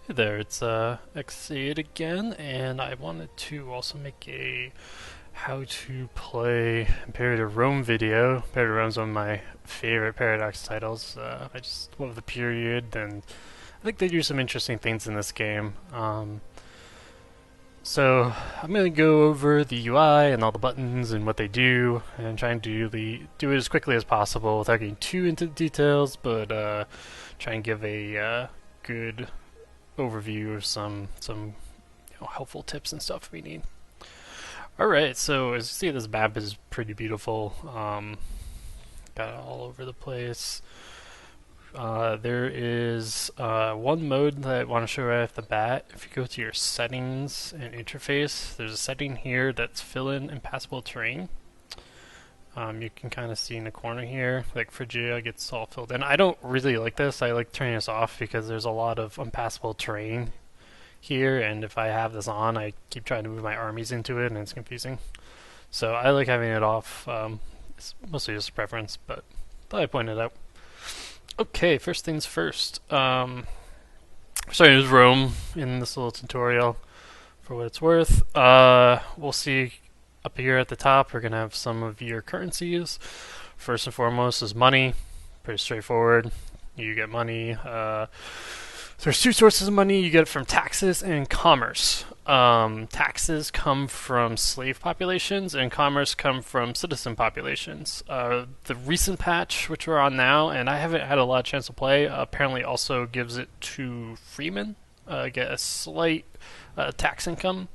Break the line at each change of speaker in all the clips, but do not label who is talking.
Hey there, it's X8 again, and I wanted to also make a how to play Imperator Rome video. Imperator Rome's one of my favorite Paradox titles. I just love the period, and I think they do some interesting things in this game. So I'm going to go over the UI and all the buttons and what they do, and try and do it as quickly as possible without getting too into the details, but try and give a good overview of some helpful tips and stuff we need. All right, so as you see, this map is pretty beautiful. Got it all over the place. There is one mode that I want to show right off the bat. If you go to your settings and interface, there's a setting here that's fill in impassable terrain. You can kind of see in the corner here, like Phrygia gets all filled in. I don't really like this. I like turning this off because there's a lot of unpassable terrain here, and if I have this on, I keep trying to move my armies into it, and it's confusing. So I like having it off. It's mostly just a preference, but thought I'd point it out. Okay, first things first. Starting with Rome in this little tutorial for what it's worth. We'll see up here at the top, we're going to have some of your currencies. First and foremost is money. Pretty straightforward. You get money. There's two sources of money. You get it from taxes and commerce. Taxes come from slave populations, and commerce come from citizen populations. The recent patch, which we're on now, and I haven't had a lot of chance to play, apparently also gives it to freemen. Get a slight tax income.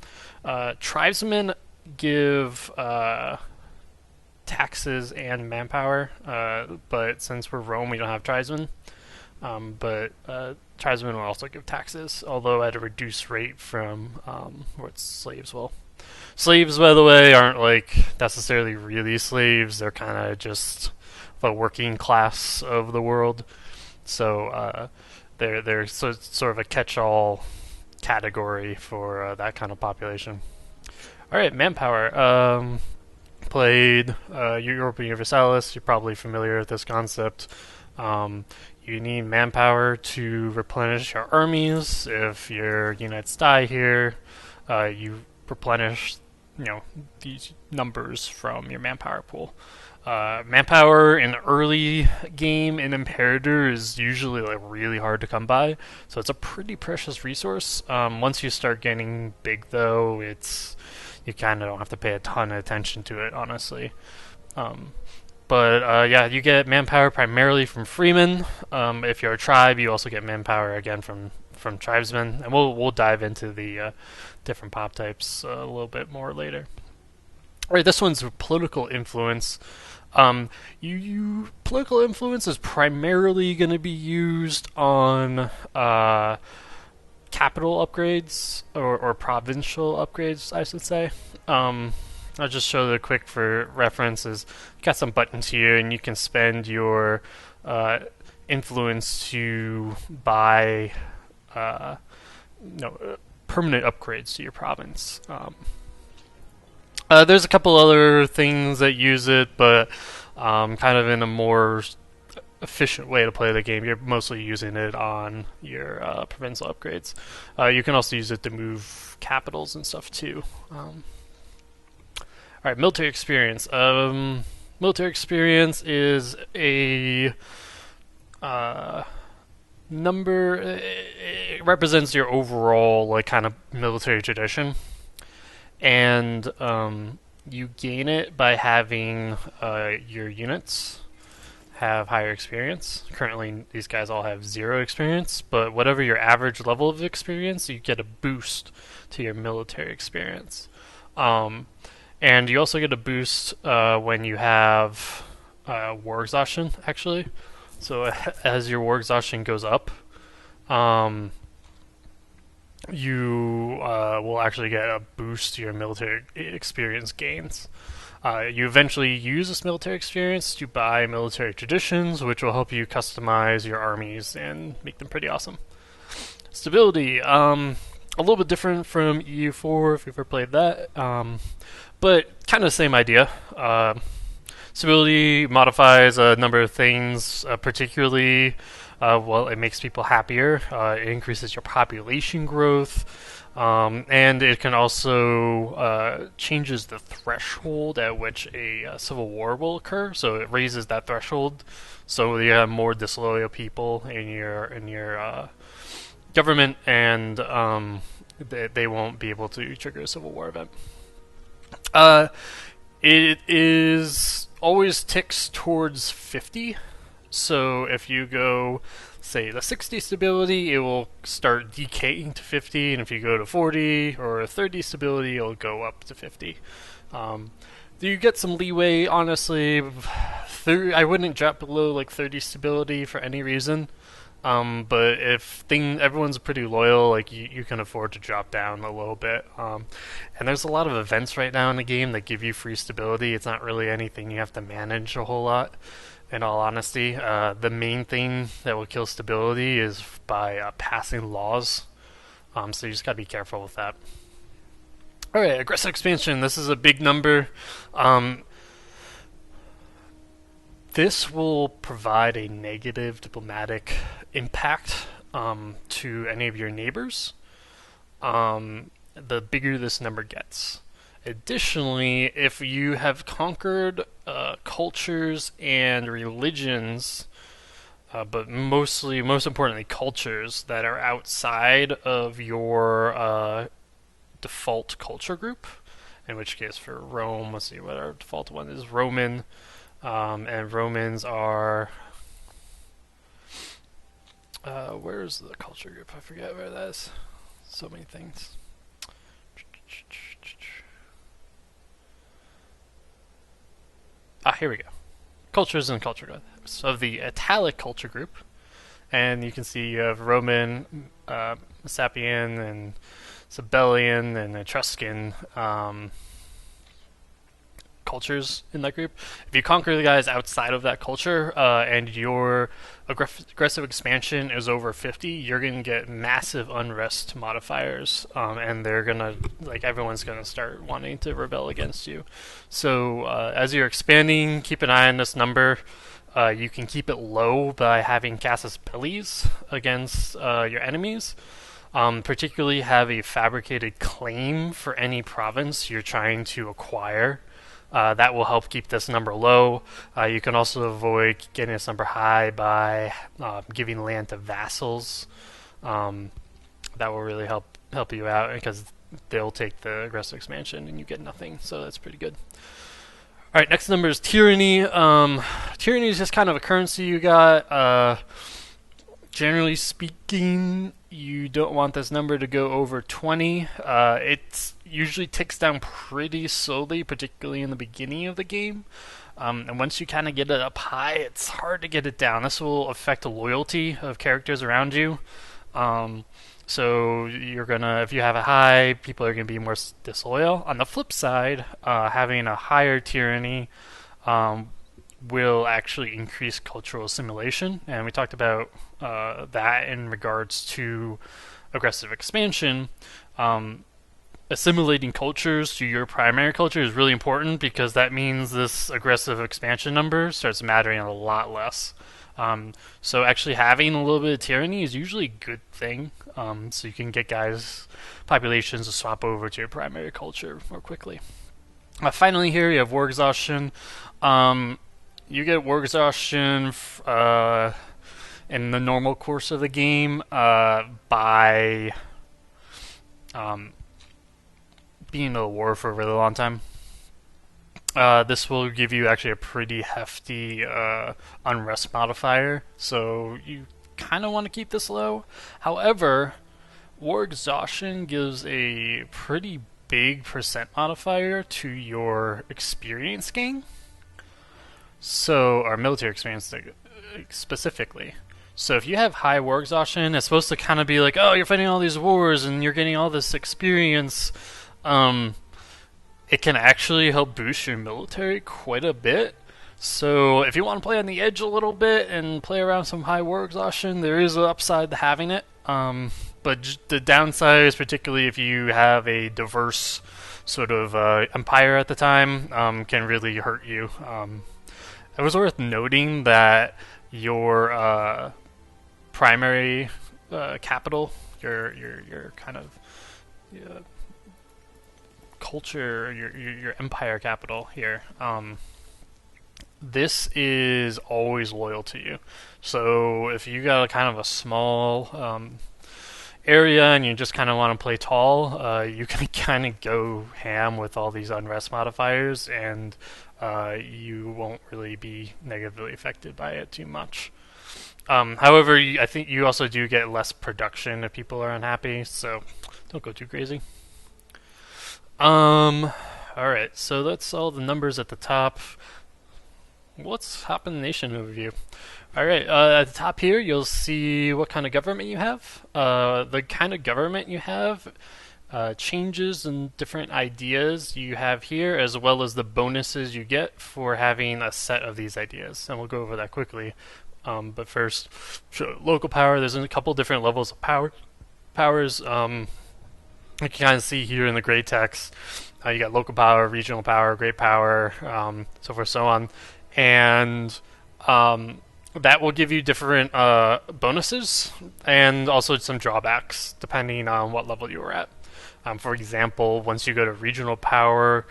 Tribesmen give taxes and manpower, but since we're Rome, we don't have tribesmen. But tribesmen will also give taxes, although at a reduced rate from what slaves will. Slaves, by the way, aren't like necessarily really slaves. They're kind of just the working class of the world. So they're sort of a catch-all category for that kind of population. All right, manpower. Played Europa Universalis. You're probably familiar with this concept. You need manpower to replenish your armies. If your units die here, you replenish, these numbers from your manpower pool. Manpower in early game in Imperator is usually like really hard to come by, so it's a pretty precious resource. Once you start getting big, though, you kind of don't have to pay a ton of attention to it, honestly. But yeah, you get manpower primarily from freemen. If you're a tribe, you also get manpower again from tribesmen, and we'll dive into the different pop types a little bit more later. All right, this one's political influence. Political influence is primarily going to be used on capital upgrades or provincial upgrades, I should say. I'll just show the quick for references. Got some buttons here, and you can spend your influence to buy permanent upgrades to your province. There's a couple other things that use it, but kind of in a more efficient way to play the game. You're mostly using it on your provincial upgrades. You can also use it to move capitals and stuff too. All right, military experience. Military experience is a number. It represents your overall like kind of military tradition, and you gain it by having your units have higher experience. Currently, these guys all have 0 experience, but whatever your average level of experience, you get a boost to your military experience. And you also get a boost when you have war exhaustion, actually. So as your war exhaustion goes up, you will actually get a boost to your military experience gains. You eventually use this military experience to buy military traditions, which will help you customize your armies and make them pretty awesome. Stability, a little bit different from EU4 if you've ever played that, but kind of the same idea. Stability modifies a number of things, particularly Well, it makes people happier. It increases your population growth, and it can also changes the threshold at which a civil war will occur. So it raises that threshold, so you have more disloyal people in your government, and they won't be able to trigger a civil war event. Uh, it is always ticks towards 50. So if you go, say, the 60 stability, it will start decaying to 50, and if you go to 40 or 30 stability, it'll go up to 50. You get some leeway, honestly. I wouldn't drop below like 30 stability for any reason. But if everyone's pretty loyal, like you can afford to drop down a little bit. And there's a lot of events right now in the game that give you free stability. It's not really anything you have to manage a whole lot. In all honesty, the main thing that will kill stability is by passing laws. So you just gotta be careful with that. All right, aggressive expansion. This is a big number. This will provide a negative diplomatic impact to any of your neighbors, the bigger this number gets. Additionally, if you have conquered cultures and religions, but most importantly, cultures that are outside of your default culture group, in which case for Rome, let's see what our default one is, Roman. And Romans are... where's the culture group? I forget where that is. So many things. Here we go. Cultures and culture groups. Of the Italic culture group. And you can see you have Roman, Sapian, and Sabellian, and Etruscan cultures in that group. If you conquer the guys outside of that culture, and your aggressive expansion is over 50, you're going to get massive unrest modifiers, and they're going to, like, everyone's going to start wanting to rebel against you. So as you're expanding, keep an eye on this number. You can keep it low by having casus bellis against your enemies. Particularly have a fabricated claim for any province you're trying to acquire. That will help keep this number low. You can also avoid getting this number high by giving land to vassals. That will really help you out because they'll take the aggressive expansion and you get nothing. So that's pretty good. All right, next number is tyranny. Tyranny is just kind of a currency you got. Generally speaking, you don't want this number to go over 20. It usually ticks down pretty slowly, particularly in the beginning of the game. And once you kind of get it up high, it's hard to get it down. This will affect the loyalty of characters around you. So you're gonna, if you have a high, people are gonna be more disloyal. On the flip side, having a higher tyranny will actually increase cultural assimilation, and we talked about that in regards to aggressive expansion. Assimilating cultures to your primary culture is really important because that means this aggressive expansion number starts mattering a lot less. So actually having a little bit of tyranny is usually a good thing, so you can get guys' populations to swap over to your primary culture more quickly. Finally here you have war exhaustion. You get war exhaustion in the normal course of the game by being in a war for a really long time. This will give you actually a pretty hefty unrest modifier, so you kind of want to keep this low. However, war exhaustion gives a pretty big percent modifier to your experience gain. So, our military experience specifically. So if you have high war exhaustion, it's supposed to kind of be like, oh, you're fighting all these wars and you're getting all this experience. It can actually help boost your military quite a bit. So if you want to play on the edge a little bit and play around some high war exhaustion, there is an upside to having it. But the downside is particularly if you have a diverse sort of empire at the time, can really hurt you. It was worth noting that your primary capital, your kind of uh, culture, your empire capital here. This is always loyal to you. So if you got a kind of a small area and you just kind of want to play tall, you can kind of go ham with all these unrest modifiers, and you won't really be negatively affected by it too much. However, I think you also do get less production if people are unhappy, so don't go too crazy. Alright, so that's all the numbers at the top. Let's hop in the nation overview. Alright, at the top here, you'll see what kind of government you have. The kind of government you have changes and different ideas you have here, as well as the bonuses you get for having a set of these ideas. And we'll go over that quickly. But first, local power. There's a couple different levels of powers. You can kind of see here in the gray text. You got local power, regional power, great power, so forth, so on. And that will give you different bonuses and also some drawbacks depending on what level you were at. For example, once you go to regional power,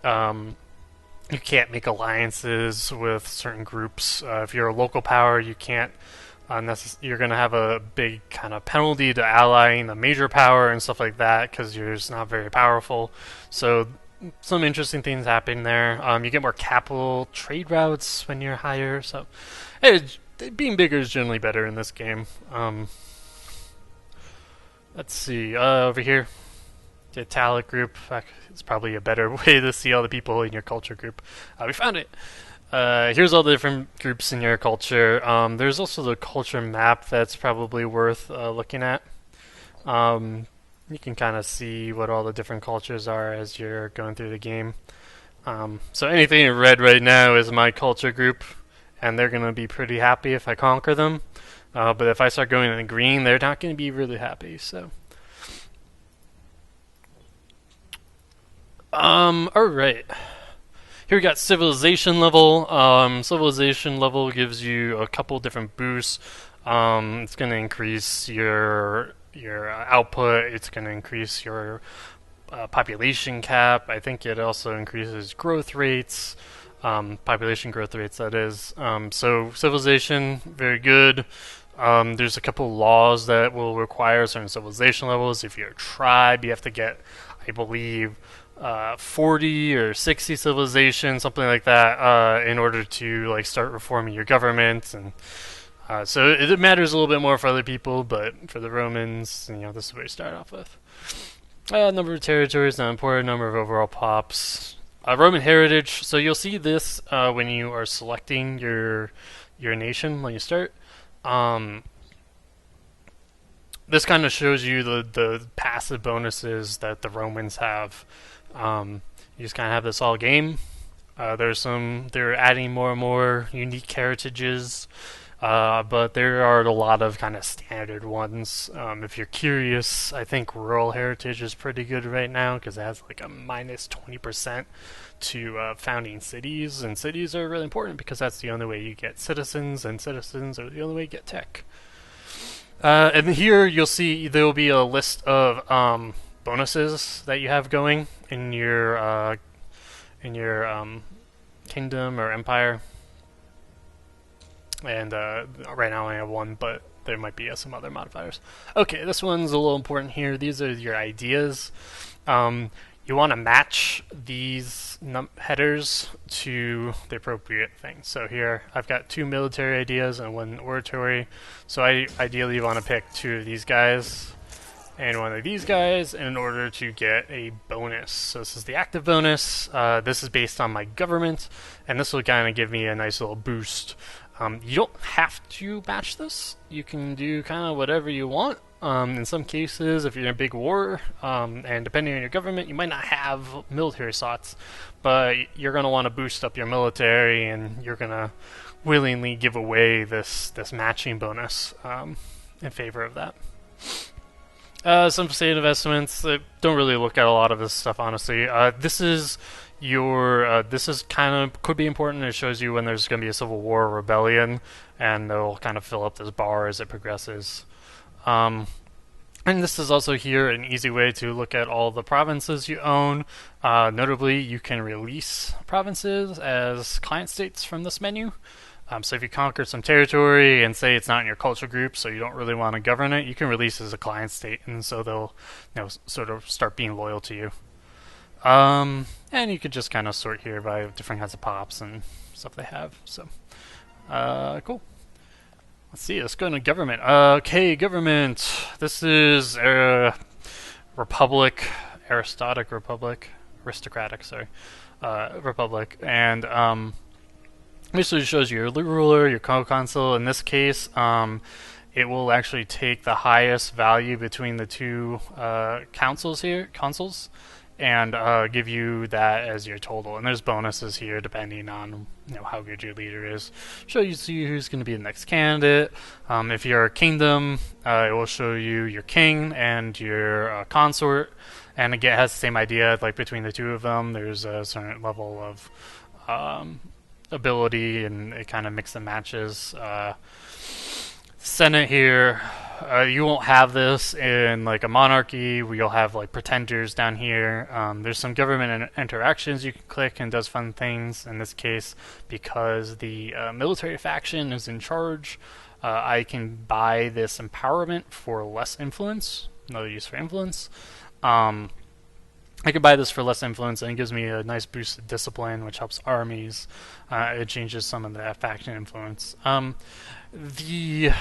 you can't make alliances with certain groups. If you're a local power, you can't. You're going to have a big kind of penalty to allying a major power and stuff like that because you're just not very powerful. So some interesting things happen there. You get more capital trade routes when you're higher. So being bigger is generally better in this game. Let's see. Over here, the italic group. It's probably a better way to see all the people in your culture group. We found it. Here's all the different groups in your culture. There's also the culture map that's probably worth looking at. You can kind of see what all the different cultures are as you're going through the game. So anything in red right now is my culture group, and they're going to be pretty happy if I conquer them. But if I start going in green, they're not going to be really happy. So, alright. Here we got civilization level. Civilization level gives you a couple different boosts. It's going to increase your output. It's going to increase your population cap. I think it also increases growth rates, population growth rates, that is. So civilization, very good. There's a couple laws that will require certain civilization levels. If you're a tribe, you have to get, I believe, 40 or 60 civilization, something like that, in order to start reforming your government. And so it matters a little bit more for other people, but for the Romans, this is what you start off with. Number of territories, not important. Number of overall pops. Roman heritage. So you'll see this when you are selecting your nation when you start. This kind of shows you the passive bonuses that the Romans have. You just kind of have this all game. They're adding more and more unique heritages, but there are a lot of kind of standard ones. If you're curious, I think rural heritage is pretty good right now because it has a minus 20% to founding cities, and cities are really important because that's the only way you get citizens, and citizens are the only way you get tech. And here you'll see there will be a list of bonuses that you have going in your kingdom or empire. And right now I have one, but there might be some other modifiers. Okay, this one's a little important here. These are your ideas. You want to match these headers to the appropriate thing. So here I've got 2 military ideas and 1 oratory. So I ideally want to pick 2 of these guys and 1 of these guys in order to get a bonus. So this is the active bonus. This is based on my government, and this will kind of give me a nice little boost. You don't have to match this. You can do kind of whatever you want. In some cases, if you're in a big war, and depending on your government, you might not have military slots, but you're going to want to boost up your military, and you're going to willingly give away this matching bonus in favor of that. Some state investments. Don't really look at a lot of this stuff, honestly. This is your this is kind of could be important. It shows you when there's going to be a civil war or rebellion, and they'll kind of fill up this bar as it progresses. Um, and this is also here an easy way to look at all the provinces you own. Notably, you can release provinces as client states from this menu. So if you conquer some territory and say it's not in your culture group, so you don't really want to govern it, you can release it as a client state, and so they'll, sort of start being loyal to you. And you could just kind of sort here by different kinds of pops and stuff they have. So, cool. Let's see. Let's go into government. Okay, government. This is republic, aristocratic. Sorry, republic, and basically shows you your ruler, your co-consul. In this case, it will actually take the highest value between the two consuls, and give you that as your total. And there's bonuses here depending on how good your leader is. Show you see who's going to be the next candidate. If you're a kingdom, it will show you your king and your consort. And again, it has the same idea. Like between the two of them, there's a certain level of ability, and it kind of mix and matches. Senate here, you won't have this in like a monarchy where you'll have like pretenders down here. There's some government interactions you can click and does fun things. In this case, because the military faction is in charge, I can buy this empowerment for less influence. Another use for influence. I could buy this for less influence, and it gives me a nice boost of discipline, which helps armies. It changes some of the faction influence. The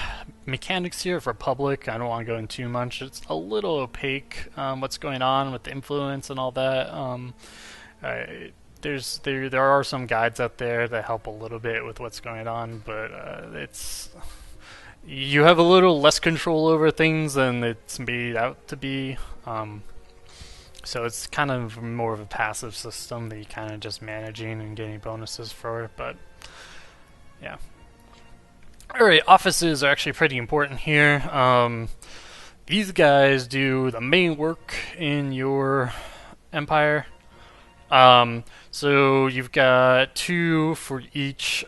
mechanics here of Republic, I don't want to go into too much. It's a little opaque what's going on with the influence and all that. There are some guides out there that help a little bit with what's going on, but you have a little less control over things than it's made out to be. So it's kind of more of a passive system that you're kind of just managing and getting bonuses for, but yeah. Alright, offices are actually pretty important here. These guys do the main work in your empire. So you've got 2 for each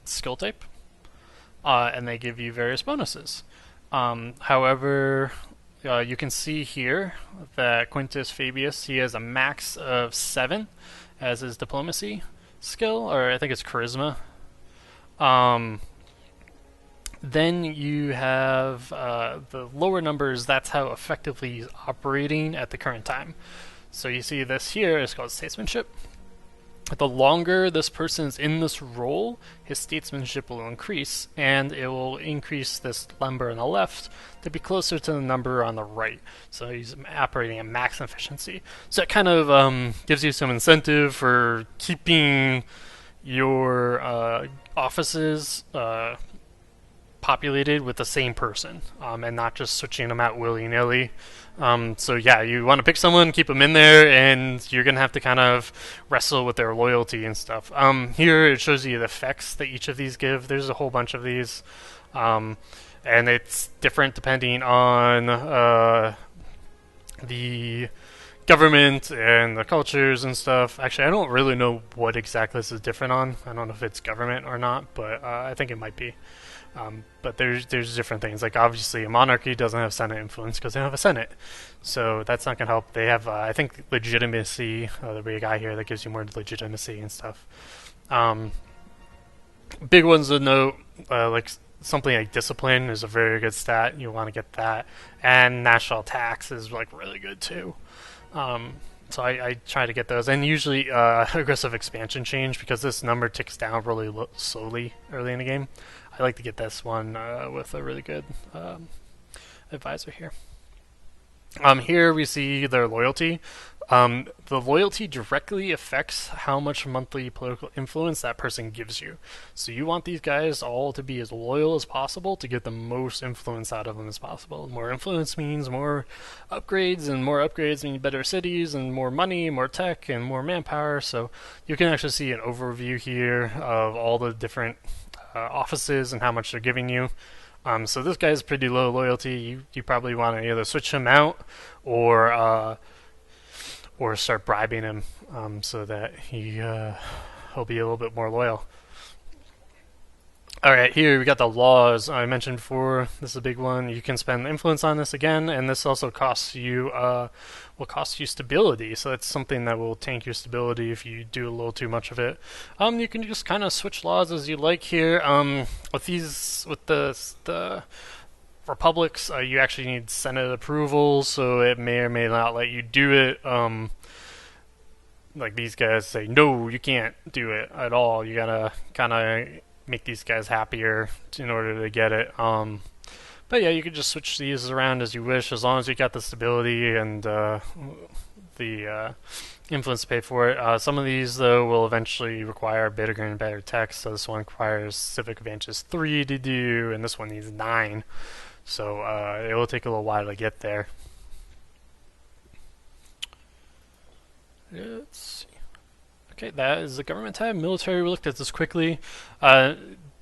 skill type, and they give you various bonuses. However, you can see here that Quintus Fabius, he has a max of 7 as his diplomacy skill, or I think it's charisma. Then you have the lower numbers. That's how effectively he's operating at the current time. So you see this here is called statesmanship. The longer this person's in this role, his statesmanship will increase, and it will increase this number on the left to be closer to the number on the right. So he's operating at max efficiency. So it kind of gives you some incentive for keeping your offices populated with the same person, and not just switching them out willy-nilly. So yeah, you want to pick someone, keep them in there, and you're going to have to kind of wrestle with their loyalty and stuff. Here it shows you the effects that each of these give. There's a whole bunch of these, and it's different depending on the government and the cultures and stuff. Actually, I don't really know what exactly this is different on. I don't know if it's government or not, but I think it might be. But there's different things. Like obviously, a monarchy doesn't have Senate influence because they don't have a Senate, so that's not gonna help. They have, I think, legitimacy. There'll be a guy here that gives you more legitimacy and stuff. Big ones to note, like something like discipline is a very good stat. You want to get that, and national tax is like really good too. So I try to get those, and usually aggressive expansion change, because this number ticks down really slowly early in the game. I like to get this one with a really good advisor here. Here we see their loyalty. The loyalty directly affects how much monthly political influence that person gives you. So you want these guys all to be as loyal as possible to get the most influence out of them as possible. More influence means more upgrades, and more upgrades mean better cities, and more money, more tech, and more manpower. So you can actually see an overview here of all the different offices and how much they're giving you. So this guy's pretty low loyalty. You probably want to either switch him out or or start bribing him so that he'll be a little bit more loyal. All right, here we got the laws I mentioned before. This is a big one. You can spend influence on this again, and this also costs you will cost you stability. So that's something that will tank your stability if you do a little too much of it. You can just kind of switch laws as you like here. With the republics, you actually need Senate approval, so it may or may not let you do it. Like these guys say, no, you can't do it at all. You gotta kind of make these guys happier in order to get it. But yeah, you can just switch these around as you wish, as long as you got the stability and the influence to pay for it. Some of these, though, will eventually require bigger and better text. So this one requires Civic Advantages 3 to do, and this one needs 9. So it will take a little while to get there. Let's see. Okay, that is the government tab. Military, we looked at this quickly.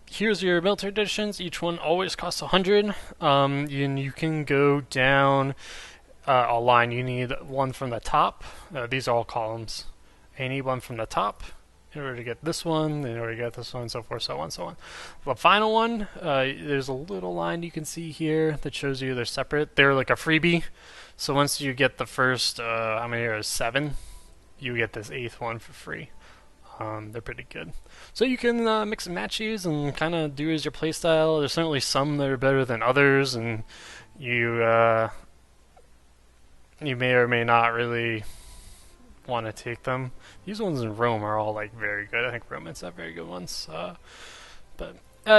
Here's your military additions. Each one always costs 100. And you can go down a line. You need one from the top. These are all columns. And you need one from the top in order to get this one, in order to get this one, so forth, so on, so on. The final one, there's a little line you can see here that shows you they're separate. They're like a freebie. So once you get the first, how many are 7? You get this 8th one for free. They're pretty good. So you can mix and match these and kind of do as your playstyle. There's certainly some that are better than others, and you may or may not really want to take them. These ones in Rome are all like very good. I think Romans have very good ones. But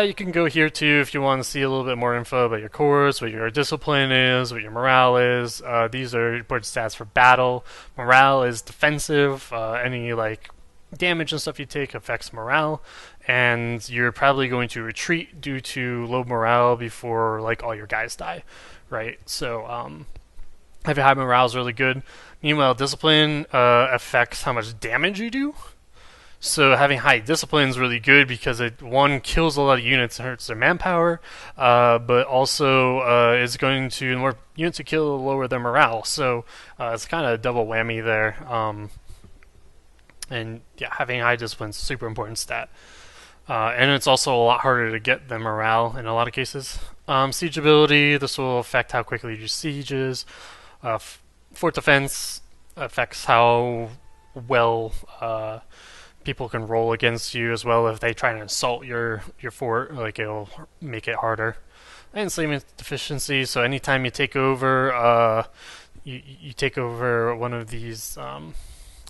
you can go here too if you want to see a little bit more info about your cores, what your discipline is, what your morale is. These are important stats for battle. Morale is defensive. Any like damage and stuff you take affects morale, and you're probably going to retreat due to low morale before like all your guys die, right? So having high morale is really good. Meanwhile, discipline affects how much damage you do. So having high discipline is really good because it, one, kills a lot of units and hurts their manpower, but also is going to, the more units you kill, the lower their morale. So it's kind of a double whammy there. And yeah, having high discipline is a super important stat. And it's also a lot harder to get than morale in a lot of cases. Siege ability, this will affect how quickly you do sieges. Fort defense affects how well people can roll against you as well. If they try to assault your fort, like it'll make it harder. And enslavement deficiency, so anytime you take over you take over one of these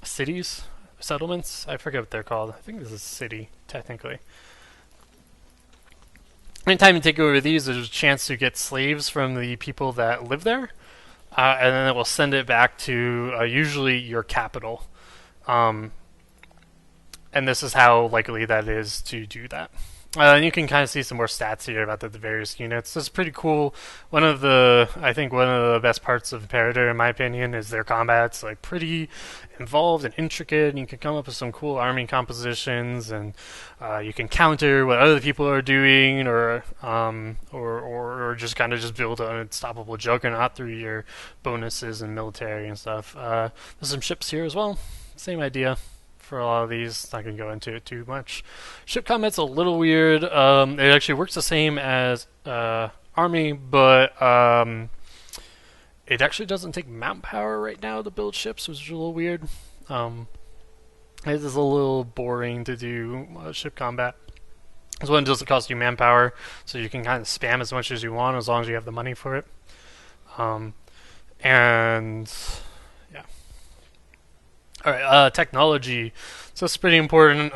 cities, settlements, I forget what they're called. I think this is a city, technically. Anytime you take over these, there's a chance to get slaves from the people that live there, and then it will send it back to usually your capital. And this is how likely that is to do that. And you can kind of see some more stats here about the various units. This is pretty cool. I think one of the best parts of Imperator, in my opinion, is their combat's like pretty involved and intricate, and you can come up with some cool army compositions, and you can counter what other people are doing, or just kind of just build an unstoppable juggernaut through your bonuses and military and stuff. There's some ships here as well. Same idea. For a lot of these, not going to go into it too much. Ship combat's a little weird. It actually works the same as army, but it actually doesn't take mount power right now to build ships, which is a little weird. It is a little boring to do ship combat. This one doesn't cost you manpower, so you can kind of spam as much as you want as long as you have the money for it. And yeah. Alright, technology. So that's pretty important.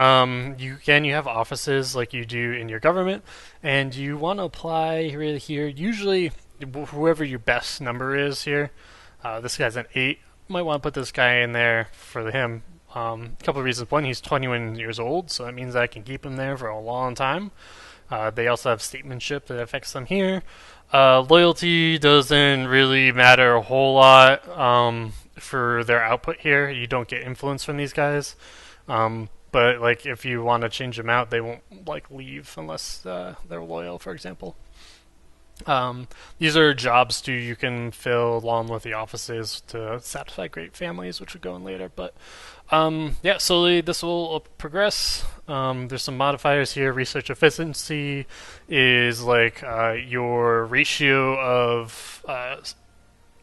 You have offices like you do in your government, and you want to apply really here. Usually, whoever your best number is here. This guy's an 8. Might want to put this guy in there for him. A couple of reasons. One, he's 21 years old, so that means I can keep him there for a long time. They also have statesmanship that affects them here. Loyalty doesn't really matter a whole lot for their output here. You don't get influence from these guys. But like if you want to change them out, they won't like leave unless they're loyal, for example. Um, these are jobs you can fill along with the offices to satisfy great families, which we'll go in later. But yeah, slowly this will progress. There's some modifiers here. Research efficiency is like your ratio of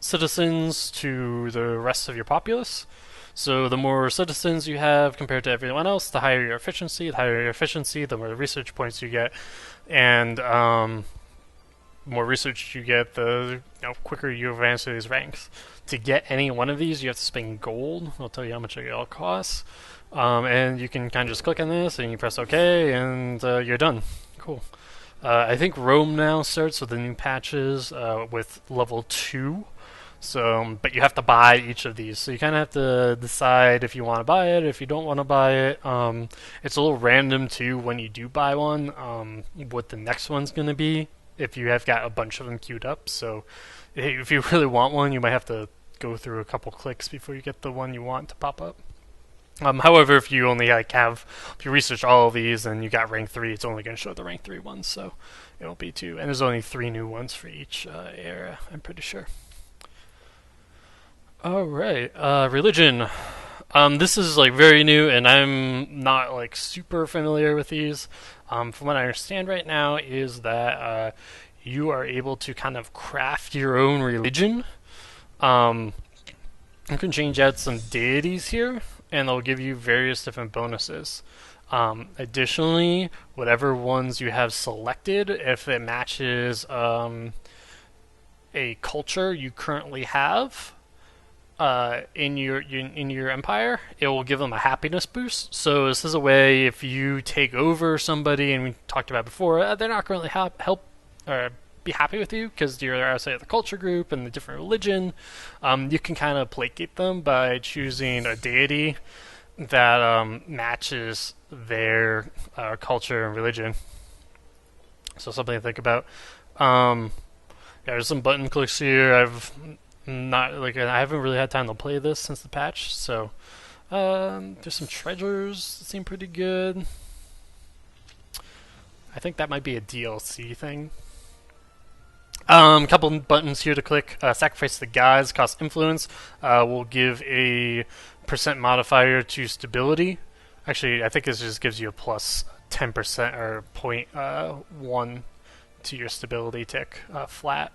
citizens to the rest of your populace. So the more citizens you have compared to everyone else, the higher your efficiency. The higher your efficiency, the more research points you get, and more research you get, the quicker you advance to these ranks. To get any one of these, you have to spend gold. I'll tell you how much it all costs. And you can kind of just click on this and you press OK, and you're done. Cool. I think Rome now starts with the new patches with level 2. So, but you have to buy each of these. So you kind of have to decide if you want to buy it, if you don't want to buy it. It's a little random too when you do buy one, what the next one's going to be. If you have got a bunch of them queued up, so if you really want one, you might have to go through a couple clicks before you get the one you want to pop up. However, if you only if you research all of these and you got rank 3, it's only going to show the rank 3 ones, so it won't be 2. And there's only 3 new ones for each area, I'm pretty sure. Alright, religion. This is like very new, and I'm not like super familiar with these. From what I understand right now is that you are able to kind of craft your own religion. You can change out some deities here, and they'll give you various different bonuses. Additionally, whatever ones you have selected, if it matches a culture you currently have, in your empire, it will give them a happiness boost. So this is a way if you take over somebody, and we talked about before, they're not currently help or be happy with you because you're outside of the culture group and the different religion. You can kind of placate them by choosing a deity that matches their culture and religion. So something to think about. Yeah, there's some button clicks here. I haven't really had time to play this since the patch, so there's some treasures that seem pretty good. I think that might be a DLC thing. Couple buttons here to click. Sacrifice the gods, cost influence. Will give a percent modifier to stability. Actually, I think this just gives you a plus 10% or 0.1 to your stability tick flat.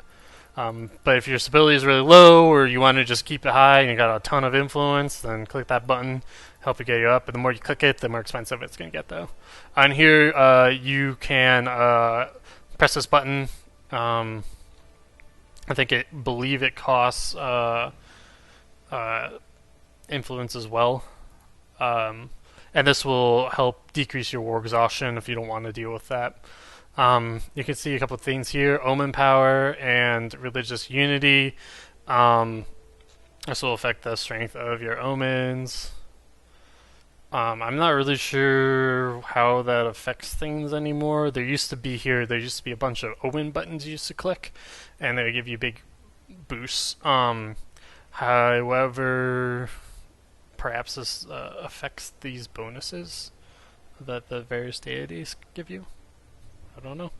But if your stability is really low, or you want to just keep it high and you got a ton of influence, then click that button, help it get you up. And the more you click it, the more expensive it's going to get, though. On here, you can press this button. I believe it costs influence as well. And this will help decrease your war exhaustion if you don't want to deal with that. You can see a couple of things here: omen power and religious unity. This will affect the strength of your omens. I'm not really sure how that affects things anymore. There used to be a bunch of omen buttons you used to click, and they would give you big boosts. However, perhaps this affects these bonuses that the various deities give you. I don't know.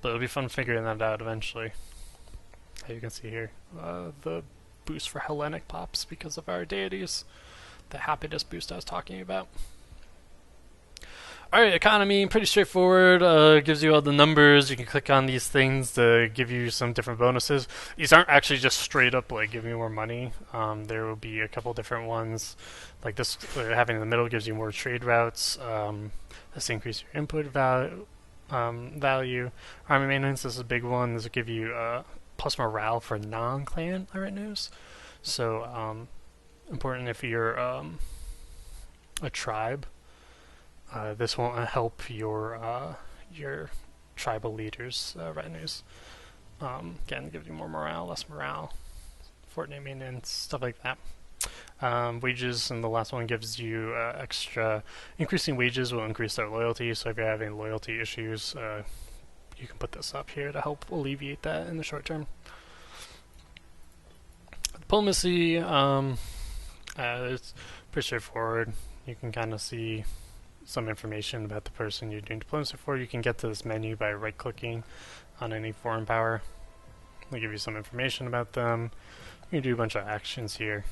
But it'll be fun figuring that out eventually. As you can see here, the boost for Hellenic pops because of our deities. The happiness boost I was talking about. Alright, economy, pretty straightforward. Gives you all the numbers. You can click on these things to give you some different bonuses. These aren't actually just straight up like giving you more money. There will be a couple different ones. Like this, having in the middle gives you more trade routes. This increases your input value. Army maintenance, this is a big one. This will give you plus morale for non-clan revenues. So important if you're a tribe. This won't help your tribal leaders' retinues. Again, gives you more morale, less morale, fortnite maintenance, stuff like that. Wages, and the last one gives you extra. Increasing wages will increase their loyalty, so if you're having loyalty issues, you can put this up here to help alleviate that in the short term. Diplomacy, it's pretty straightforward. You can kind of see some information about the person you're doing diplomacy for, you can get to this menu by right-clicking on any foreign power. They give you some information about them. You can do a bunch of actions here.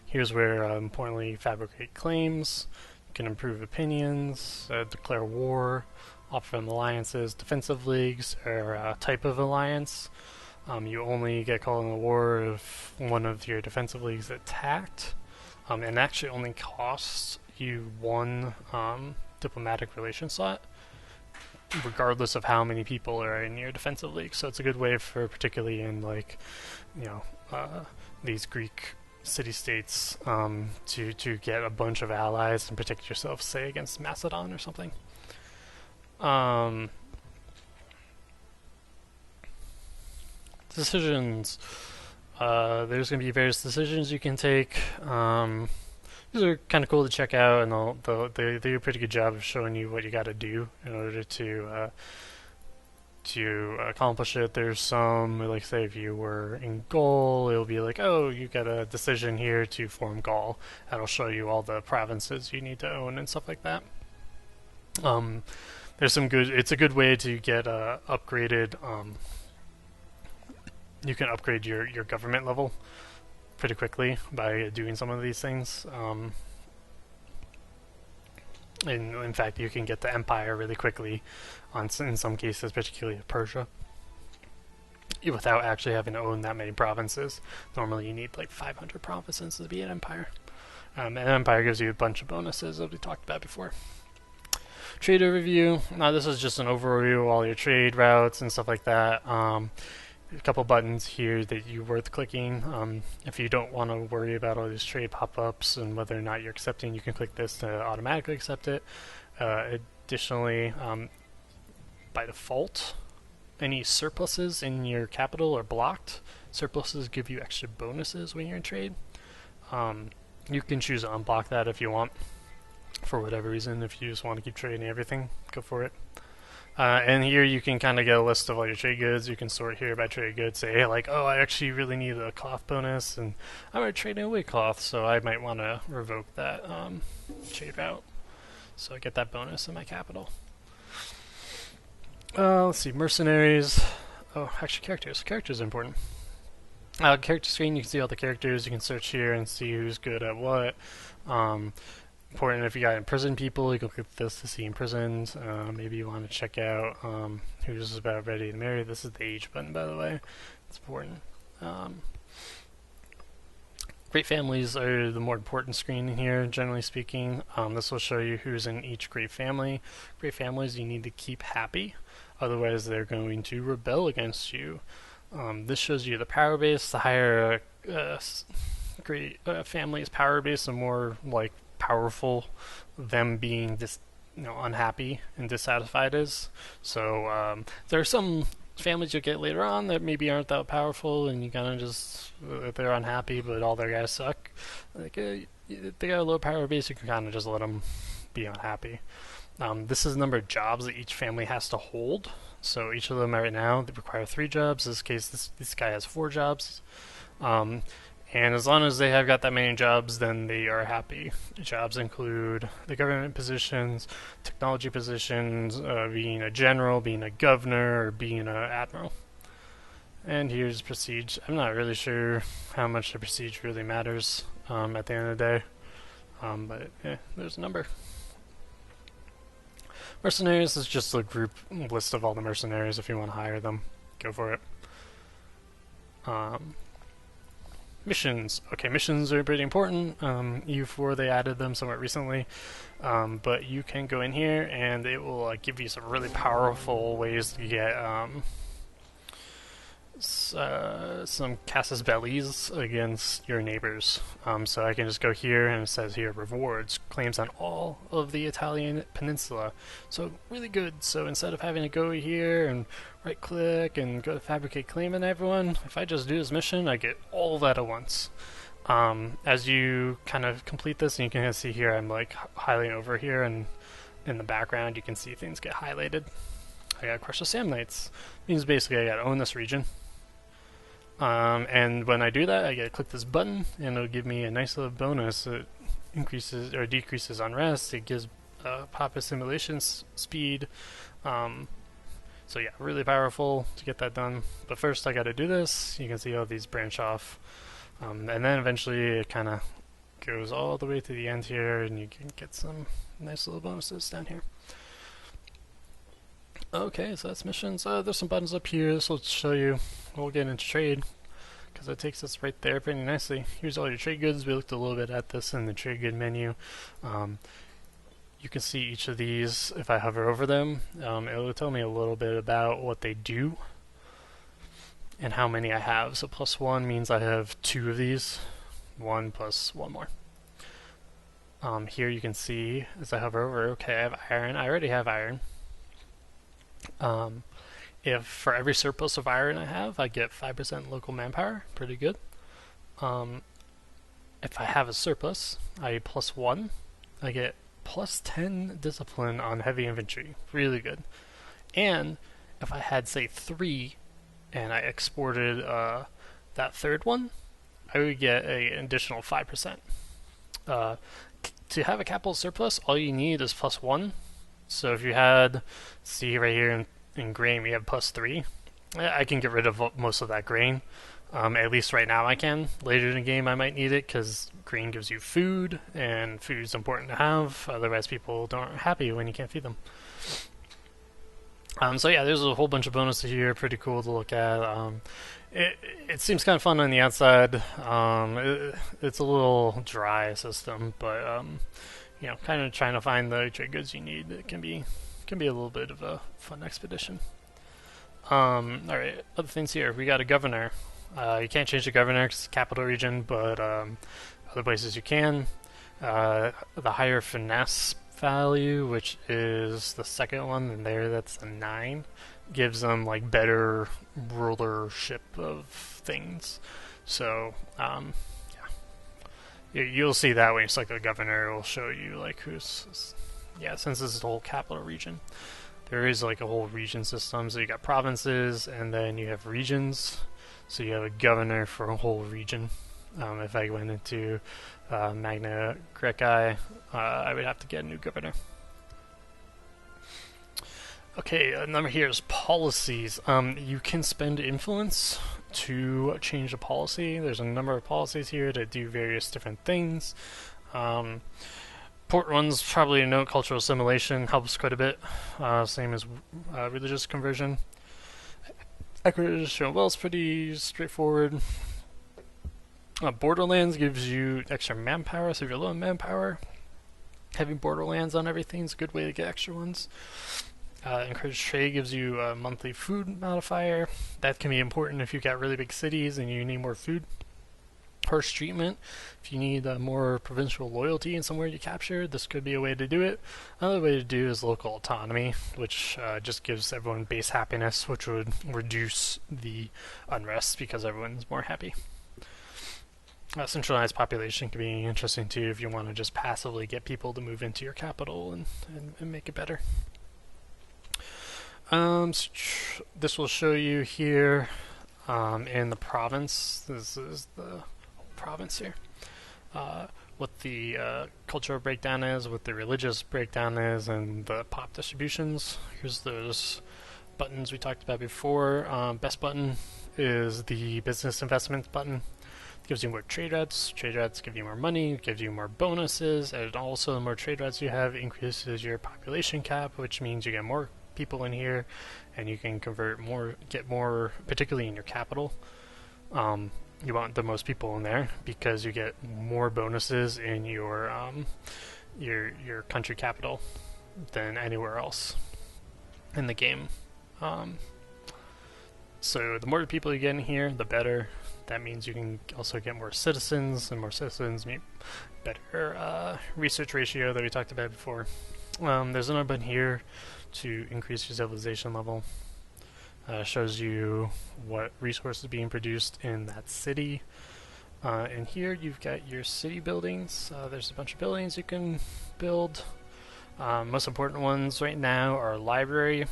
Here's where, importantly, fabricate claims. You can improve opinions, declare war, offer them alliances. Defensive leagues are a type of alliance. You only get called in a war if one of your defensive leagues is attacked, and actually only costs you one diplomatic relation slot, regardless of how many people are in your defensive league. So it's a good way for, particularly in like, these Greek city-states, to get a bunch of allies and protect yourself, say against Macedon or something. Decisions. There's going to be various decisions you can take. These are kind of cool to check out, and they do a pretty good job of showing you what you got to do in order to accomplish it. There's some, like say if you were in Gaul, it'll be like, oh, you got a decision here to form Gaul. That'll show you all the provinces you need to own and stuff like that. There's some good. It's a good way to get upgraded. You can upgrade your government level pretty quickly by doing some of these things. In fact, you can get the empire really quickly in some cases, particularly Persia, without actually having to own that many provinces. Normally you need like 500 provinces to be an empire. And an empire gives you a bunch of bonuses that we talked about before. Trade overview. Now this is just an overview of all your trade routes and stuff like that. A couple buttons here that you worth clicking. If you don't want to worry about all these trade pop-ups and whether or not you're accepting, you can click this to automatically accept it. Additionally, by default, any surpluses in your capital are blocked. Surpluses give you extra bonuses when you're in trade. You can choose to unblock that if you want, for whatever reason. If you just want to keep trading everything, go for it. And here you can kind of get a list of all your trade goods. You can sort here by trade goods. Say, hey, like, oh, I actually really need a cloth bonus, and I'm already trading away cloth, so I might want to revoke that trade route. So I get that bonus in my capital. Let's see, mercenaries. Oh, actually, characters. Characters are important. Character screen, you can see all the characters. You can search here and see who's good at what. Important if you got imprisoned people, you can click this to see imprisoned. Maybe you want to check out who's about ready to marry. This is the age button, by the way. It's important. Great families are the more important screen in here, generally speaking. This will show you who's in each great family. Great families you need to keep happy, otherwise they're going to rebel against you. This shows you the power base. The higher great family's power base, the more like powerful them being unhappy and dissatisfied is. So there are some families you'll get later on that maybe aren't that powerful, and you kind of just they're unhappy, but all their guys suck. Like they got a low power base, you can kind of just let them be unhappy. This is the number of jobs that each family has to hold. So each of them right now they require 3 jobs. In this case, this guy has 4 jobs. And as long as they have got that many jobs, then they are happy. Jobs include the government positions, technology positions, being a general, being a governor, or being an admiral. And here's prestige. I'm not really sure how much the prestige really matters at the end of the day. But yeah, there's a number. Mercenaries is just a group list of all the mercenaries. If you want to hire them, go for it. Missions. Okay, missions are pretty important. EU4, they added them somewhat recently. But you can go in here and it will give you some really powerful ways to get some casus bellis against your neighbors. So I can just go here and it says here rewards, claims on all of the Italian peninsula. So really good. So instead of having to go here and right click and go to fabricate claim on everyone, if I just do this mission, I get all that at once. As you kind of complete this, and you can see here I'm like highlighting over here, and in the background you can see things get highlighted. I gotta crush the Samnites. Means basically I gotta own this region. And when I do that, I gotta click this button, and it'll give me a nice little bonus. increases or decreases unrest. It gives pop assimilation speed. Um, so yeah, really powerful to get that done. But first I got to do this. You can see how these branch off. And then eventually it kind of goes all the way to the end here, and you can get some nice little bonuses down here. Okay, so that's missions. There's some buttons up here. This will show you. We'll get into trade, because it takes us right there pretty nicely. Here's all your trade goods. We looked a little bit at this in the trade good menu. You can see each of these if I hover over them. It will tell me a little bit about what they do and how many I have. So +1 means I have 2 of these. 1 plus 1 more. Here you can see as I hover over, okay, I have iron. I already have iron. If for every surplus of iron I have, I get 5% local manpower. Pretty good. If I have a surplus, I +1. I get +10 discipline on heavy infantry. Really good. And if I had, say, 3 and I exported that third one, I would get an additional 5%. To have a capital surplus, all you need is +1. So if you had, see right here in grain, we have +3. I can get rid of most of that grain. At least right now I can. Later in the game I might need it because grain gives you food, and food is important to have. Otherwise people aren't happy when you can't feed them. So yeah, there's a whole bunch of bonuses here. Pretty cool to look at. It seems kind of fun on the outside. It's a little dry system, but you know, kind of trying to find the trade goods you need. It can be a little bit of a fun expedition. Alright, other things here. We got a governor. You can't change the governor because it's capital region, but other places you can. The higher finesse value, which is the second one, and there that's a 9, gives them like better rulership of things. So yeah, you'll see that when you select the governor, it will show you like who's, yeah, since this is the whole capital region. There is like a whole region system, so you got provinces and then you have regions. So you have a governor for a whole region. If I went into Magna Graecae, I would have to get a new governor. Okay, number here is policies. You can spend influence to change a policy. There's a number of policies here that do various different things. Port one's probably a note. Cultural assimilation helps quite a bit. Same as religious conversion. Acquisition of wealth is pretty straightforward. Borderlands gives you extra manpower, so if you're low on manpower, having borderlands on everything is a good way to get extra ones. Encouraged trade gives you a monthly food modifier. That can be important if you've got really big cities and you need more food. Harsh treatment, if you need more provincial loyalty in somewhere you capture, this could be a way to do it. Another way to do is local autonomy, which just gives everyone base happiness, which would reduce the unrest because everyone's more happy. Centralized population can be interesting too if you want to just passively get people to move into your capital and make it better. This will show you here in the province. This is the province here. What the cultural breakdown is, what the religious breakdown is, and the pop distributions. Here's those buttons we talked about before. Best button is the business investments button. It gives you more trade routes. Trade routes give you more money, gives you more bonuses, and also the more trade routes you have increases your population cap, which means you get more people in here, and you can convert more, get more, particularly in your capital. You want the most people in there because you get more bonuses in your country capital than anywhere else in the game. So the more people you get in here, the better. That means you can also get more citizens, and more citizens mean better research ratio that we talked about before. There's another button here to increase your civilization level. Shows you what resources are being produced in that city. And here you've got your city buildings. There's a bunch of buildings you can build. Most important ones right now are library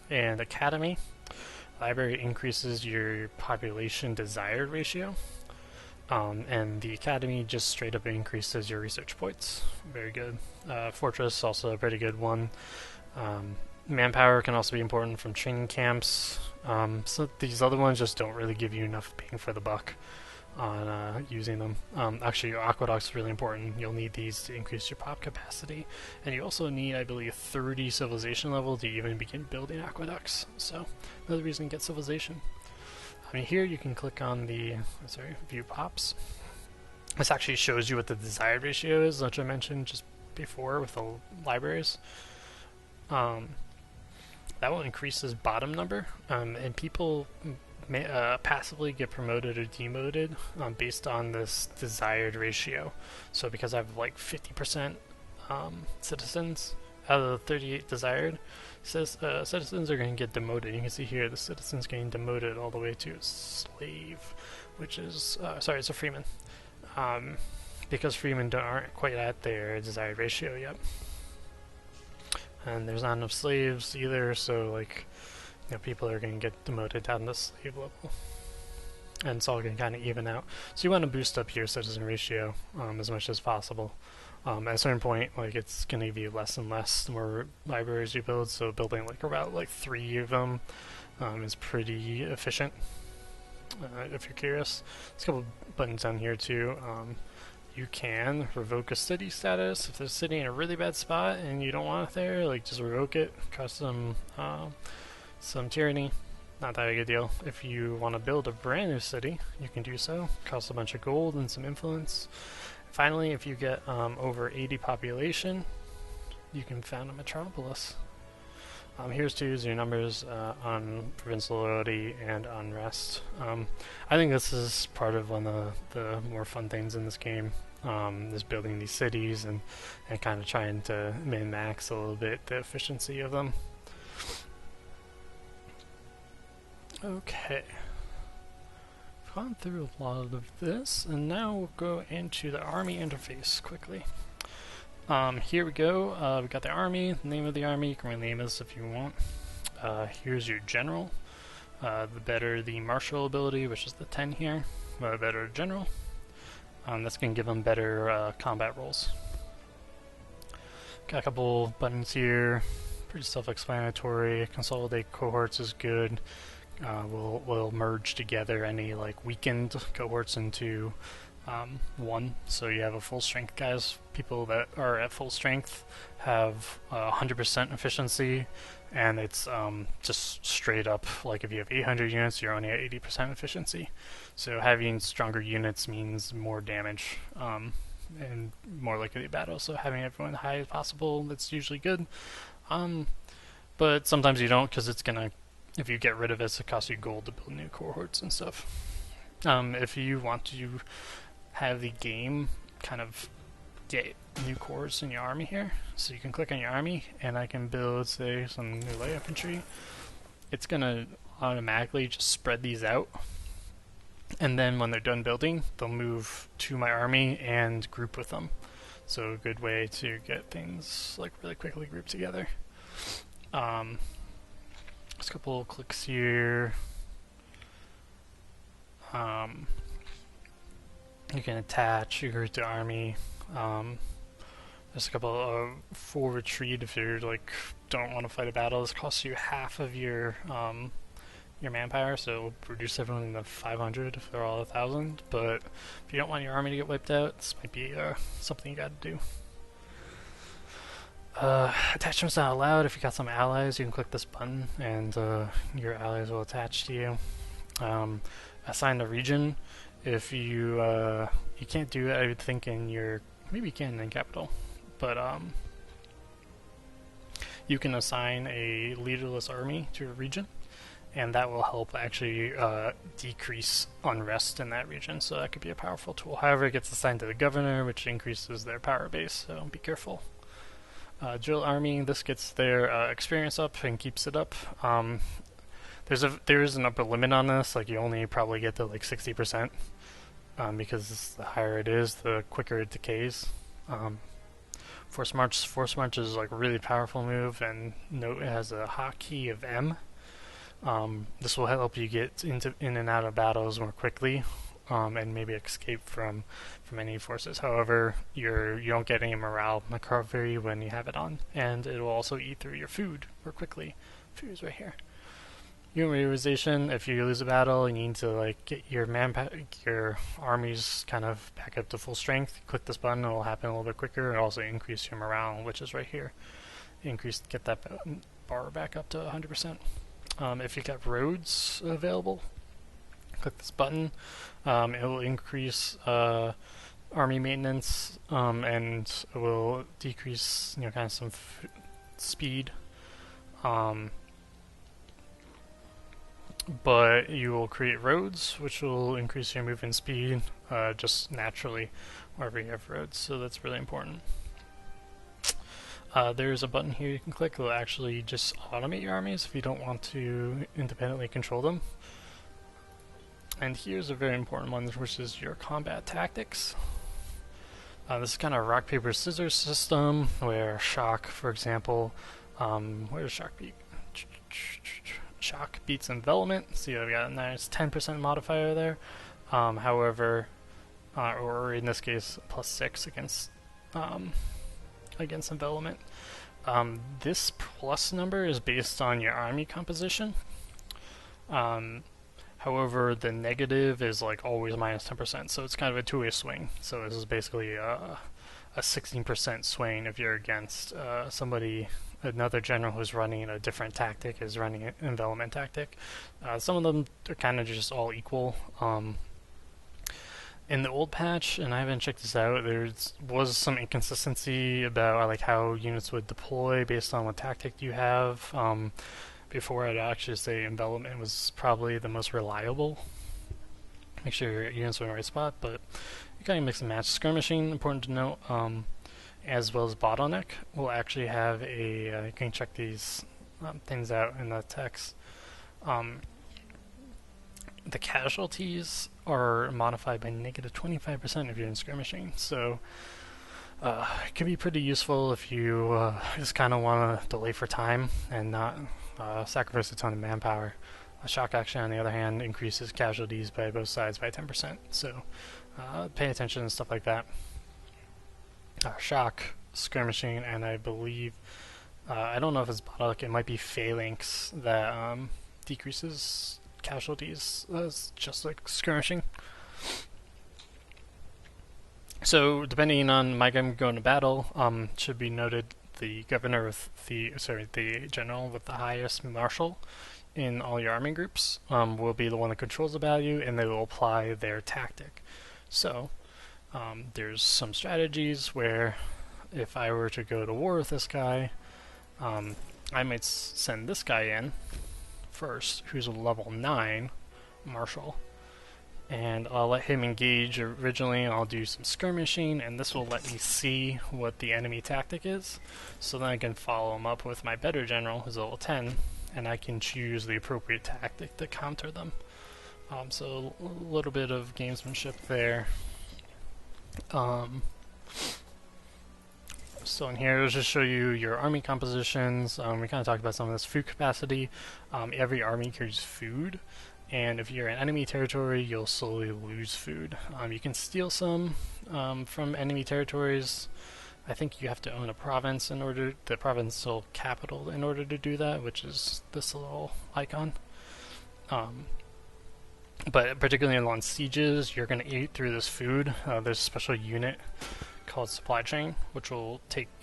and academy. Library increases your population desired ratio. And the academy just straight up increases your research points. Very good. Fortress, also a pretty good one. Manpower can also be important from training camps. So these other ones just don't really give you enough bang for the buck on using them. Actually, your aqueducts is really important. You'll need these to increase your pop capacity. And you also need, I believe, 30 civilization level to even begin building aqueducts. So another reason to get civilization. I mean, here you can click on the view pops. This actually shows you what the desired ratio is, which I mentioned just before with the libraries. That will increase this bottom number, and people may, passively get promoted or demoted based on this desired ratio. So because I have like 50% citizens out of the 38 desired, citizens are going to get demoted. You can see here the citizens getting demoted all the way to slave, which is it's a freeman, because freemen aren't quite at their desired ratio yet. And there's not enough slaves either, so like, you know, people are going to get demoted down to slave level, and it's all going to kind of even out. So you want to boost up your citizen ratio as much as possible. At a certain point, like, it's going to be less and less the more libraries you build. So building like about like 3 of them is pretty efficient. If you're curious, there's a couple buttons down here too. You can revoke a city status if there's a city in a really bad spot and you don't want it there. Like, just revoke it, cost some tyranny. Not that big a deal. If you want to build a brand new city, you can do so. Costs a bunch of gold and some influence. Finally, if you get over 80 population, you can found a metropolis. Here's to use your numbers on provincial loyalty and unrest. I think this is part of one of the more fun things in this game, is building these cities and kind of trying to min-max a little bit the efficiency of them. Okay. I've gone through a lot of this, and now we'll go into the army interface quickly. Here we go. We got the army, the name of the army. You can rename this if you want. Here's your general. The better the martial ability, which is the 10 here, the better general. That's going to give them better combat rolls. Got a couple buttons here. Pretty self-explanatory. Consolidate cohorts is good. We'll merge together any like weakened cohorts into one, so you have a full strength guys. People that are at full strength have 100% efficiency, and it's just straight up, like if you have 800 units, you're only at 80% efficiency. So having stronger units means more damage and more likely to battle. So having everyone high as possible, that's usually good. But sometimes you don't, because it's gonna, if you get rid of it, it costs you gold to build new cohorts and stuff. If you want to have the game kind of get new cores in your army here, so you can click on your army and I can build, say, some new light infantry. It's gonna automatically just spread these out, and then when they're done building, they'll move to my army and group with them. So a good way to get things like really quickly grouped together. Just a couple of clicks here. You can attach your group to army. There's a couple of full retreat if you like don't want to fight a battle. This costs you half of your manpower, so it'll reduce everyone to 500 if they're all 1,000. But if you don't want your army to get wiped out, this might be something you got to do. Attachments not allowed. If you got some allies, you can click this button and your allies will attach to you. Assign a region. If you you can't do it, I would think in your, maybe you can in capital, but you can assign a leaderless army to a region, and that will help actually decrease unrest in that region. So that could be a powerful tool. However, it gets assigned to the governor, which increases their power base. So be careful. Drill army. This gets their experience up and keeps it up. There is an upper limit on this. Like, you only probably get to like 60%, because the higher it is, the quicker it decays. Force march is like a really powerful move, and note it has a hotkey of M. This will help you get in and out of battles more quickly. and maybe escape from enemy forces. However, you don't get any morale recovery when you have it on, and it will also eat through your food more quickly. Food is right here. Unit realization: if you lose a battle and you need to get your armies kind of back up to full strength, click this button. It will happen a little bit quicker, and also increase your morale, which is right here. Get that bar back up to 100%. If you got roads available, click this button. It will increase army maintenance, and it will decrease kind of some speed. But you will create roads, which will increase your movement speed just naturally wherever you have roads, so that's really important. There's a button here you can click that will actually just automate your armies if you don't want to independently control them. And here's a very important one, which is your combat tactics. This is kind of a rock, paper, scissors system where shock, for example, where does shock beat? Shock beats envelopment. See, I've got a nice 10% modifier there. However, or in this case, +6 against envelopment. This plus number is based on your army composition. However, the negative is always -10%, so it's kind of a two-way swing. So this is basically a 16% swing if you're against another general who's running a different tactic is running an envelopment tactic. Some of them are kind of just all equal. In the old patch, and I haven't checked this out, there was some inconsistency about how units would deploy based on what tactic you have. Before, I'd actually say envelopment was probably the most reliable. Make sure your units are in the right spot, but you kind of mix and match. Skirmishing, important to note, as well as bottleneck. We'll actually have you can check these things out in the text. The casualties are modified by -25% if you're in skirmishing, so it can be pretty useful if you just kind of want to delay for time and not sacrifice a ton of manpower. A shock action, on the other hand, increases casualties by both sides by 10%, so pay attention and stuff like that. Shock, skirmishing, and I believe, I don't know if it's bottleneck, it might be phalanx that decreases casualties, just like skirmishing. So, depending on my game going to battle, should be noted the governor of the general with the highest marshal in all your army groups will be the one that controls the value, and they will apply their tactic. So, there's some strategies where if I were to go to war with this guy, I might send this guy in first, who's a level 9 marshal, and I'll let him engage originally. I'll do some skirmishing, and this will let me see what the enemy tactic is, so then I can follow him up with my better general, who's level 10, and I can choose the appropriate tactic to counter them. So a little bit of gamesmanship there. So in here, let's just show you your army compositions. We kind of talked about some of this food capacity. Every army carries food, and if you're in enemy territory, you'll slowly lose food. You can steal some from enemy territories. I think you have to own a province the provincial capital in order to do that, which is this little icon. But particularly on sieges, you're going to eat through this food. There's a special unit called supply chain, which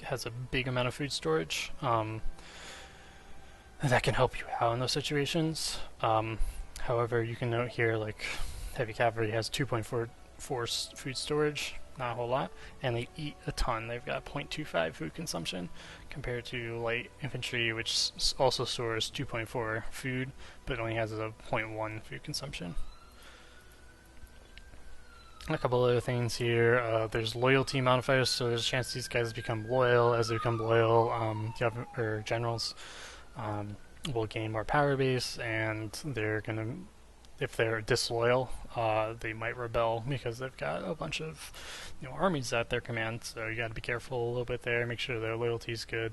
has a big amount of food storage. That can help you out in those situations. However, you can note here, heavy cavalry has 2.4 food storage, not a whole lot, and they eat a ton. They've got 0.25 food consumption compared to light infantry, which also stores 2.4 food, but only has a 0.1 food consumption. A couple other things here. There's loyalty modifiers, so there's a chance these guys become loyal. As they become loyal, generals will gain more power base, and if they're disloyal, they might rebel because they've got a bunch of armies at their command. So you got to be careful a little bit there. Make sure their loyalty is good.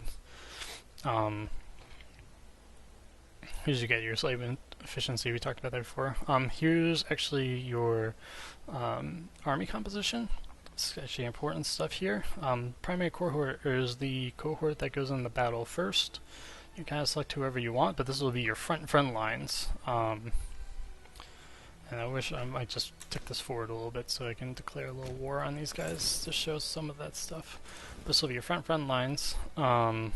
Here's you get your slave efficiency. We talked about that before. Here's actually your army composition. It's actually important stuff here. Primary cohort is the cohort that goes in the battle first. You kind of select whoever you want, but this will be your front lines. And I wish I might just take this forward a little bit so I can declare a little war on these guys to show some of that stuff. This will be your front lines. When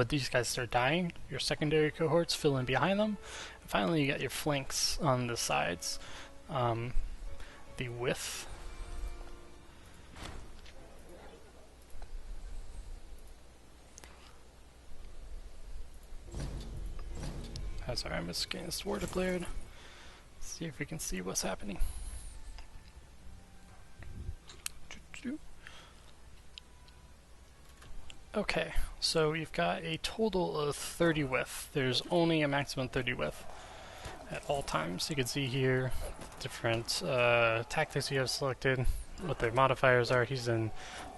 these guys start dying, your secondary cohorts fill in behind them. And finally, you got your flanks on the sides. The width. Sorry, I'm just getting this war declared. Let's see if we can see what's happening. Okay, so we've got a total of 30 width. There's only a maximum 30 width at all times. You can see here different tactics you have selected, what their modifiers are. He's in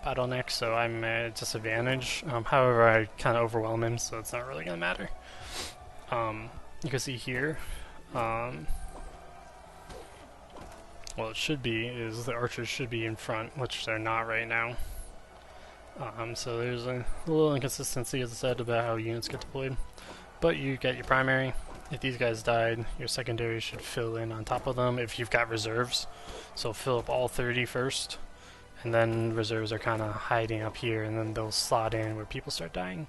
bottleneck, so I'm at a disadvantage. However, I kind of overwhelm him, so it's not really going to matter. You can see here, well, it should be, is the archers should be in front, which they're not right now. So there's a little inconsistency, as I said, about how units get deployed. But you get your primary. If these guys died, your secondary should fill in on top of them if you've got reserves. So fill up all 30 first, and then reserves are kind of hiding up here, and then they'll slot in where people start dying.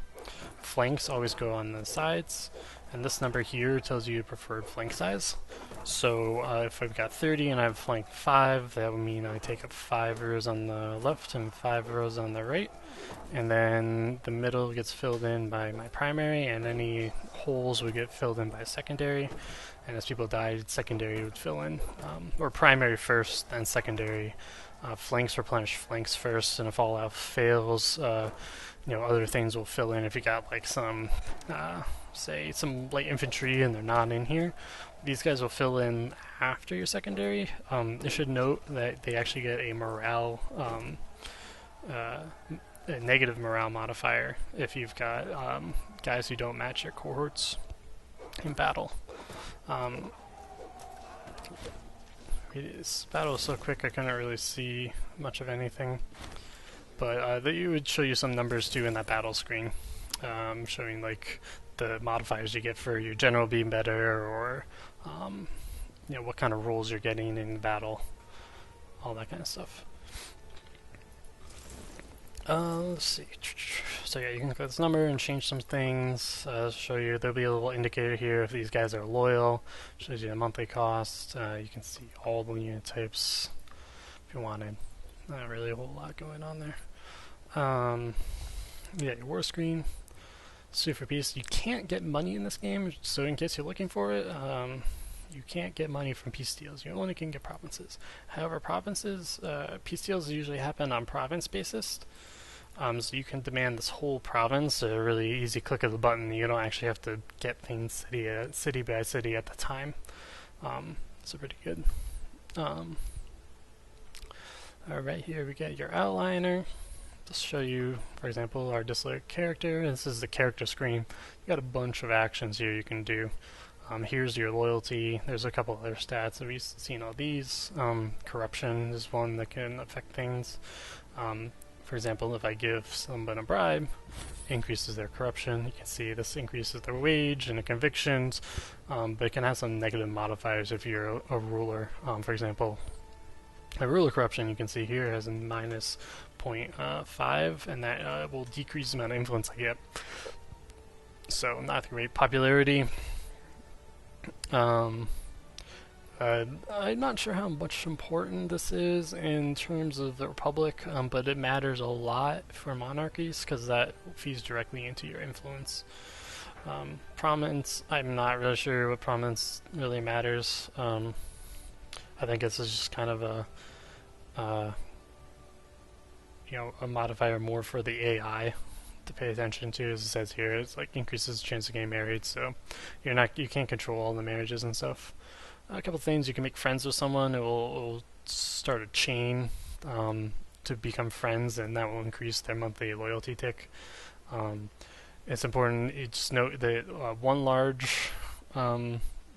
Flanks always go on the sides, and this number here tells you your preferred flank size. So if I've got 30 and I have flank 5, that would mean I take up 5 rows on the left and 5 rows on the right. And then the middle gets filled in by my primary, and any holes would get filled in by secondary. And as people died, secondary would fill in. Or primary first, then secondary. Flanks replenish flanks first, and if all else fails, other things will fill in. If you got like some, say, some light infantry and they're not in here, these guys will fill in after your secondary. You should note that they actually get a morale, a negative morale modifier if you've got guys who don't match your cohorts in battle. This battle is so quick I couldn't really see much of anything, but it would show you some numbers too in that battle screen, showing like the modifiers you get for your general being better, or what kind of rolls you're getting in battle, all that kind of stuff. Let's see. So yeah, you can click this number and change some things. Show you, there'll be a little indicator here if these guys are loyal. Shows you the monthly cost. You can see all the unit types if you wanted. Not really a whole lot going on there. You got your war screen. Sue for peace. You can't get money in this game, so in case you're looking for it, you can't get money from peace deals. You only can get provinces. However, provinces, peace deals usually happen on province basis. So you can demand this whole province, a really easy click of the button. You don't actually have to get things city by city at the time. So pretty good. Right here we get your outliner. Just show you, for example, our disloyal character. This is the character screen. You got a bunch of actions here you can do. Here's your loyalty. There's a couple other stats. We've seen all these. Corruption is one that can affect things. For example, if I give someone a bribe, it increases their corruption. You can see this increases their wage and the convictions, but it can have some negative modifiers if you're a ruler. For example, a ruler corruption, you can see here, has a minus 0.5, and that will decrease the amount of influence I get. So not great. Popularity. I'm not sure how much important this is in terms of the Republic, but it matters a lot for monarchies because that feeds directly into your influence. Prominence, I'm not really sure what prominence really matters. I think this is just kind of a modifier more for the AI to pay attention to. As it says here, it's like increases the chance of getting married, so you can't control all the marriages and stuff. A couple things: you can make friends with someone. It will start a chain to become friends, and that will increase their monthly loyalty tick. it's important you just note that one large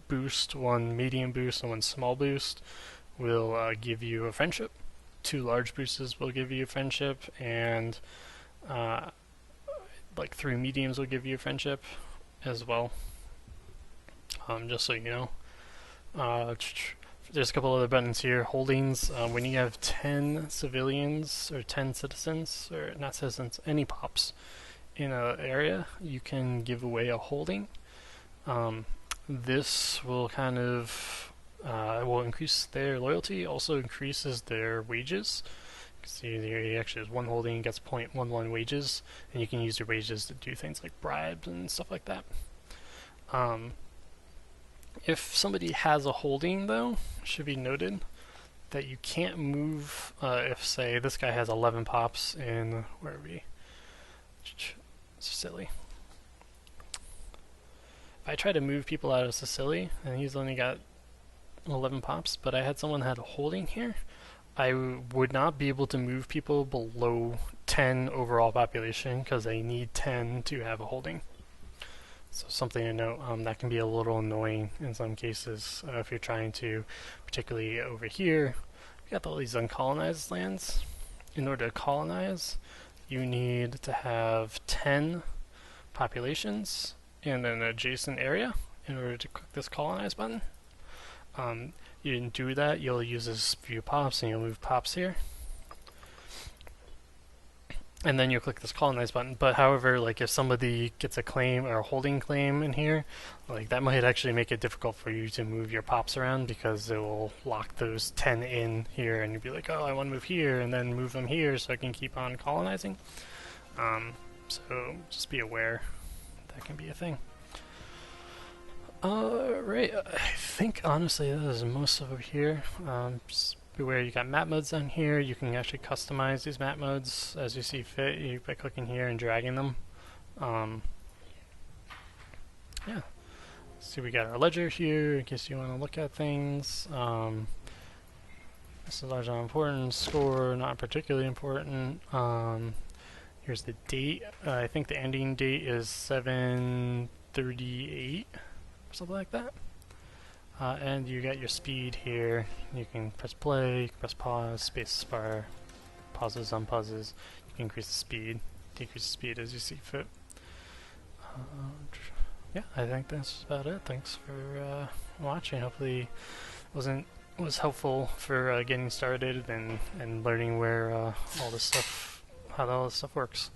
boost, one medium boost, and one small boost will give you a friendship. Two large boosts will give you a friendship, and uh, like three mediums will give you a friendship as well. Just so you know. There's a couple other buttons here. Holdings. When you have 10 civilians or 10 citizens, or not citizens, any pops in an area, you can give away a holding. This will kind of will increase their loyalty, also increases their wages. See, he actually has one holding, gets 0.11 wages, and you can use your wages to do things like bribes and stuff like that. If somebody has a holding, though, it should be noted that you can't move. If, say, this guy has 11 pops in, where are we? Sicily. If I try to move people out of Sicily, and he's only got 11 pops, but I had someone had a holding here, I would not be able to move people below 10 overall population because they need 10 to have a holding. So something to note, that can be a little annoying in some cases if you're trying to, particularly over here, we got all these uncolonized lands. In order to colonize, you need to have 10 populations in an adjacent area in order to click this colonize button. You didn't do that, you'll use this view pops and you'll move pops here. And then you click this colonize button. But however, like if somebody gets a claim or a holding claim in here, like that might actually make it difficult for you to move your pops around because it will lock those 10 in here and you'll be like, oh, I want to move here and then move them here so I can keep on colonizing. So just be aware that can be a thing. Right, I think honestly that is most over here. Just beware, you got map modes down here. You can actually customize these map modes as you see fit by clicking here and dragging them. Yeah. So we got our ledger here in case you want to look at things. This is large not important. Score not particularly important. Here's the date. I think the ending date is 7/38 or something like that. And you got your speed here. You can press play, press pause, space bar, pauses, unpauses. You can increase the speed, decrease the speed as you see fit. Yeah, I think that's about it. Thanks for watching. Hopefully, was helpful for getting started and learning where all this stuff, how all this stuff works.